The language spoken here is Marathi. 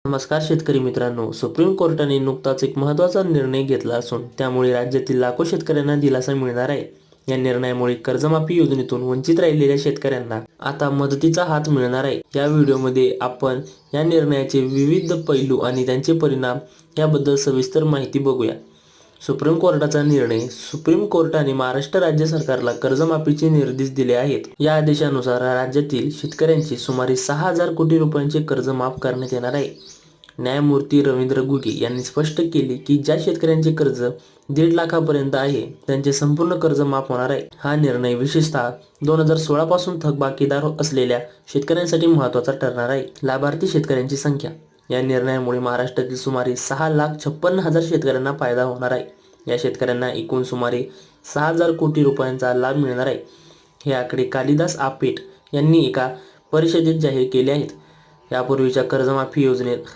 नमस्कार शेतकरी मित्रांनो, सुप्रीम कोर्टाने नुकताच एक महत्त्वाचा निर्णय घेतला असून त्यामुळे राज्यातील लाखो शेतकऱ्यांना दिलासा मिळणार आहे. या निर्णयामुळे कर्जमाफी योजनेतून वंचित राहिलेल्या शेतकऱ्यांना आता मदतीचा हात मिळणार आहे. या व्हिडिओमध्ये आपण या निर्णयाचे विविध पैलू आणि त्यांचे परिणाम याबद्दल सविस्तर माहिती बघूया. सुप्रीम कोर्टाचा निर्णय. सुप्रीम कोर्टाने महाराष्ट्र राज्य सरकारला कर्जमाफीचे निर्देश दिले आहेत. या आदेशानुसार राज्यातील शेतकऱ्यांचे सुमारे 6,000 कोटी रुपयांचे कर्ज माफ करण्यात येणार आहे. न्यायमूर्ती रवींद्र घुगे यांनी स्पष्ट केले की ज्या शेतकऱ्यांचे कर्ज 1.5 लाखापर्यंत आहे त्यांचे संपूर्ण कर्ज माफ होणार आहे. हा निर्णय विशेषतः 2016 पासून थकबाकीदार असलेल्या शेतकऱ्यांसाठी महत्त्वाचा ठरणार आहे. लाभार्थी शेतकऱ्यांची संख्या. या निर्णयामुळे महाराष्ट्रातील सुमारे 6,56,000 शेतकऱ्यांना फायदा होणार आहे. या शेतकऱ्यांना एकूण सुमारे 6,000 कोटी रुपयांचा लाभ मिळणार आहे. हे आकडे कालिदास आपेट यांनी एका परिषदेत जाहीर केले आहेत. यापूर्वीच्या कर्जमाफी योजनेत